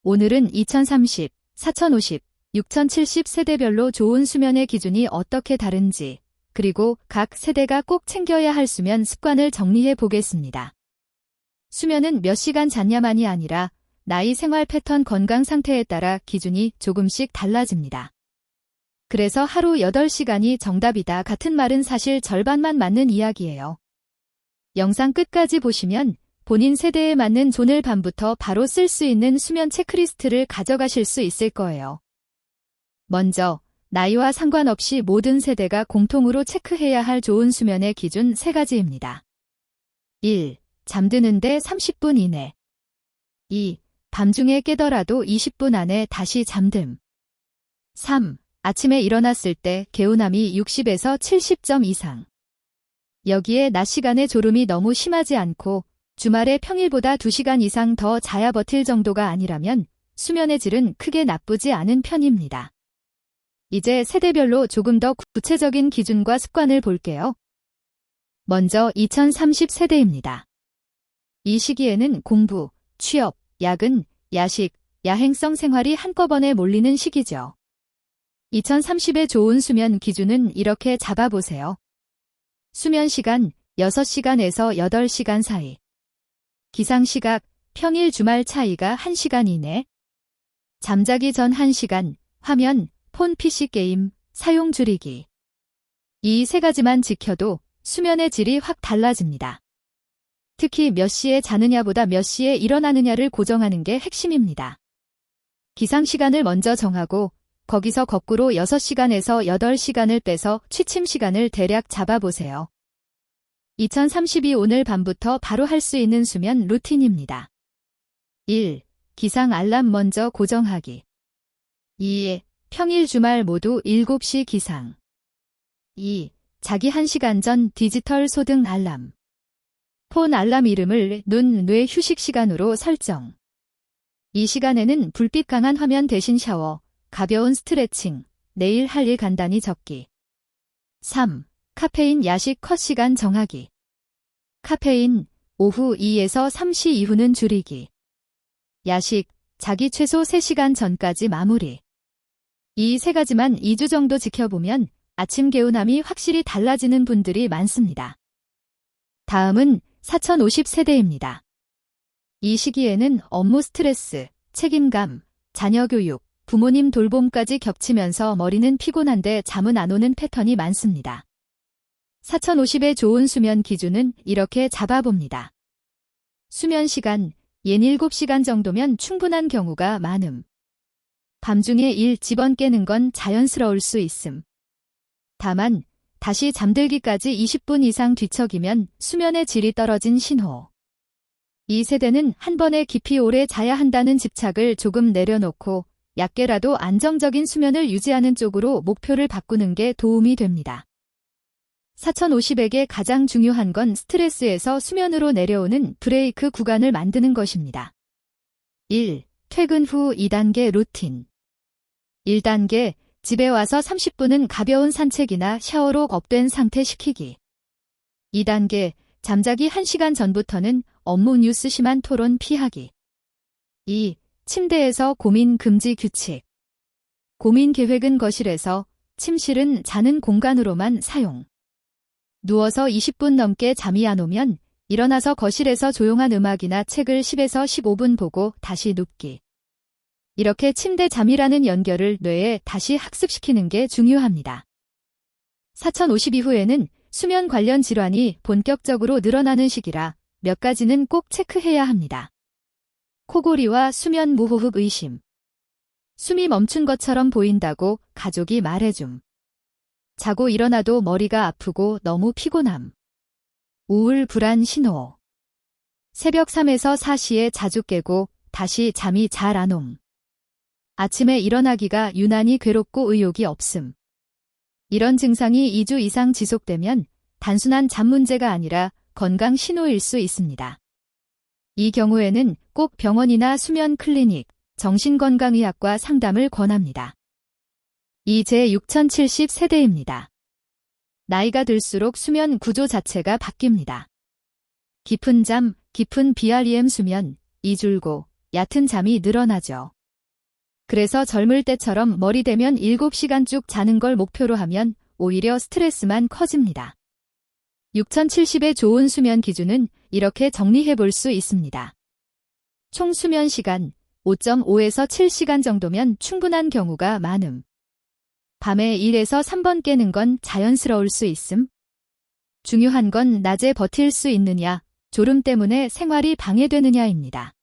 오늘은 2030, 4050, 6070 세대별로 좋은 수면의 기준이 어떻게 다른지, 그리고 각 세대가 꼭 챙겨야 할 수면 습관을 정리해 보겠습니다. 수면은 몇 시간 잤냐만이 아니라 나이, 생활 패턴, 건강 상태에 따라 기준이 조금씩 달라집니다. 그래서 하루 8시간이 정답이다 같은 말은 사실 절반만 맞는 이야기예요. 영상 끝까지 보시면 본인 세대에 맞는 오늘 밤부터 바로 쓸 수 있는 수면 체크리스트를 가져가실 수 있을 거예요. 먼저 나이와 상관없이 모든 세대가 공통으로 체크해야 할 좋은 수면의 기준 3가지입니다. 1. 잠드는데 30분 이내. 2. 밤중에 깨더라도 20분 안에 다시 잠듦. 3. 아침에 일어났을 때 개운함이 60에서 70점 이상. 여기에 낮 시간에 졸음이 너무 심하지 않고 주말에 평일보다 2시간 이상 더 자야 버틸 정도가 아니라면 수면의 질은 크게 나쁘지 않은 편입니다. 이제 세대별로 조금 더 구체적인 기준과 습관을 볼게요. 먼저 2030 세대입니다. 이 시기에는 공부, 취업, 야근, 야식, 야행성 생활이 한꺼번에 몰리는 시기죠. 2030의 좋은 수면 기준은 이렇게 잡아보세요. 수면 시간 6시간에서 8시간 사이. 기상시각, 평일 주말 차이가 1시간 이내. 잠자기 전 1시간, 화면, 폰, PC 게임, 사용 줄이기. 이 3가지만 지켜도 수면의 질이 확 달라집니다. 특히 몇 시에 자느냐보다 몇 시에 일어나느냐를 고정하는 게 핵심입니다. 기상시간을 먼저 정하고 거기서 거꾸로 6시간에서 8시간을 빼서 취침 시간을 대략 잡아보세요. 2032 오늘 밤부터 바로 할 수 있는 수면 루틴입니다. 1. 기상 알람 먼저 고정하기. 2. 평일 주말 모두 7시 기상. 2. 자기 1시간 전 디지털 소등 알람. 폰 알람 이름을 눈, 뇌 휴식 시간으로 설정. 이 시간에는 불빛 강한 화면 대신 샤워, 가벼운 스트레칭, 내일 할 일 간단히 적기. 3. 카페인 야식 컷 시간 정하기. 카페인 오후 2에서 3시 이후는 줄이기. 야식, 자기 최소 3시간 전까지 마무리. 이 3가지만 2주 정도 지켜보면 아침 개운함이 확실히 달라지는 분들이 많습니다. 다음은 4050 세대입니다. 이 시기에는 업무 스트레스, 책임감, 자녀 교육, 부모님 돌봄까지 겹치면서 머리는 피곤한데 잠은 안 오는 패턴이 많습니다. 4050의 좋은 수면 기준은 이렇게 잡아봅니다. 수면 시간, 옌 7시간 정도면 충분한 경우가 많음. 밤중에 일 집안 깨는 건 자연스러울 수 있음. 다만 다시 잠들기까지 20분 이상 뒤척이면 수면의 질이 떨어진 신호. 이 세대는 한 번에 깊이 오래 자야 한다는 집착을 조금 내려놓고 얕게라도 안정적인 수면을 유지하는 쪽으로 목표를 바꾸는 게 도움이 됩니다. 4050에게 가장 중요한 건 스트레스에서 수면으로 내려오는 브레이크 구간을 만드는 것입니다. 1. 퇴근 후 2단계 루틴. 1단계, 집에 와서 30분은 가벼운 산책이나 샤워로 업된 상태 시키기. 2단계, 잠자기 1시간 전부터는 업무 뉴스 심한 토론 피하기. 2. 침대에서 고민 금지 규칙. 고민 계획은 거실에서, 침실은 자는 공간으로만 사용. 누워서 20분 넘게 잠이 안 오면 일어나서 거실에서 조용한 음악이나 책을 10에서 15분 보고 다시 눕기. 이렇게 침대 잠이라는 연결을 뇌에 다시 학습시키는 게 중요합니다. 4050 이후에는 수면 관련 질환이 본격적으로 늘어나는 시기라 몇 가지는 꼭 체크해야 합니다. 코골이와 수면 무호흡 의심. 숨이 멈춘 것처럼 보인다고 가족이 말해줌. 자고 일어나도 머리가 아프고 너무 피곤함. 우울 불안 신호. 새벽 3에서 4시에 자주 깨고 다시 잠이 잘 안 옴. 아침에 일어나기가 유난히 괴롭고 의욕이 없음. 이런 증상이 2주 이상 지속되면 단순한 잠 문제가 아니라 건강 신호일 수 있습니다. 이 경우에는 꼭 병원이나 수면 클리닉, 정신건강의학과 상담을 권합니다. 이제 6070 세대입니다. 나이가 들수록 수면 구조 자체가 바뀝니다. 깊은 잠, 깊은 BREM 수면, 이줄고, 얕은 잠이 늘어나죠. 그래서 젊을 때처럼 머리 대면 7시간 쭉 자는 걸 목표로 하면 오히려 스트레스만 커집니다. 6070의 좋은 수면 기준은 이렇게 정리해 볼 수 있습니다. 총 수면 시간 5.5에서 7시간 정도면 충분한 경우가 많음. 밤에 1에서 3번 깨는 건 자연스러울 수 있음. 중요한 건 낮에 버틸 수 있느냐, 졸음 때문에 생활이 방해되느냐입니다.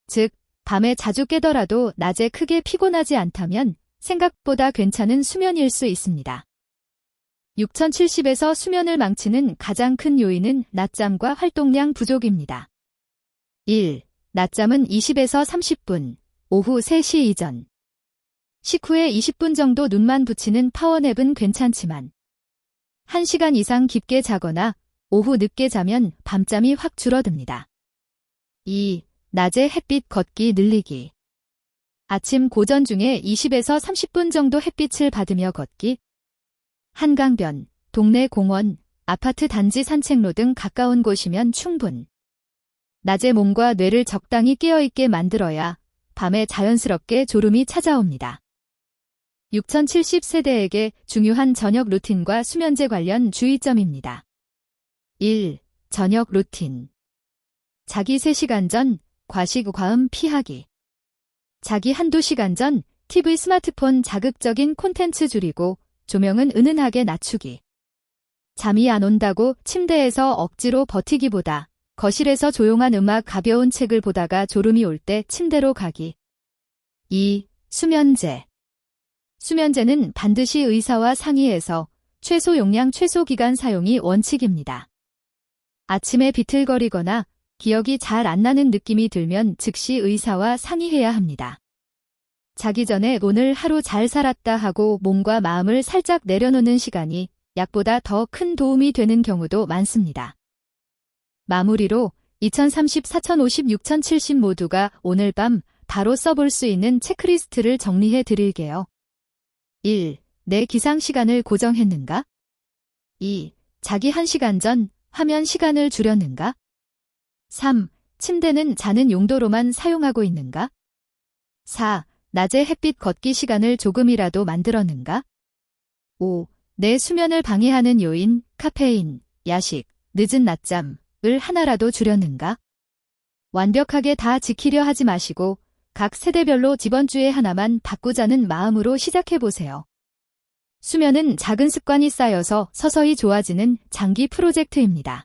즉, 밤에 자주 깨더라도 낮에 크게 피곤하지 않다면 생각보다 괜찮은 수면일 수 있습니다. 6070에서 수면을 망치는 가장 큰 요인은 낮잠과 활동량 부족입니다. 1. 낮잠은 20에서 30분, 오후 3시 이전. 식후에 20분 정도 눈만 붙이는 파워냅은 괜찮지만 1시간 이상 깊게 자거나 오후 늦게 자면 밤잠이 확 줄어듭니다. 2. 낮에 햇빛 걷기 늘리기. 아침 고전 중에 20에서 30분 정도 햇빛을 받으며 걷기. 한강변, 동네 공원, 아파트 단지 산책로 등 가까운 곳이면 충분. 낮에 몸과 뇌를 적당히 깨어있게 만들어야 밤에 자연스럽게 졸음이 찾아옵니다. 6070 세대에게 중요한 저녁 루틴과 수면제 관련 주의점입니다. 1. 저녁 루틴. 자기 3시간 전 과식 과음 피하기. 자기 1~2시간 전 TV 스마트폰 자극적인 콘텐츠 줄이고 조명은 은은하게 낮추기. 잠이 안 온다고 침대에서 억지로 버티기보다 거실에서 조용한 음악 가벼운 책을 보다가 졸음이 올 때 침대로 가기. 2. 수면제. 수면제는 반드시 의사와 상의해서 최소 용량 최소 기간 사용이 원칙입니다. 아침에 비틀거리거나 기억이 잘 안 나는 느낌이 들면 즉시 의사와 상의해야 합니다. 자기 전에 오늘 하루 잘 살았다 하고 몸과 마음을 살짝 내려놓는 시간이 약보다 더 큰 도움이 되는 경우도 많습니다. 마무리로 2030, 4050, 6070 모두가 오늘 밤 바로 써볼 수 있는 체크리스트를 정리해 드릴게요. 1. 내 기상 시간을 고정했는가? 2. 자기 1시간 전 화면 시간을 줄였는가? 3. 침대는 자는 용도로만 사용하고 있는가? 4. 낮에 햇빛 걷기 시간을 조금이라도 만들었는가? 5. 내 수면을 방해하는 요인, 카페인, 야식, 늦은 낮잠을 하나라도 줄였는가? 완벽하게 다 지키려 하지 마시고 각 세대별로 이번 주에 하나만 바꾸자는 마음으로 시작해보세요. 수면은 작은 습관이 쌓여서 서서히 좋아지는 장기 프로젝트입니다.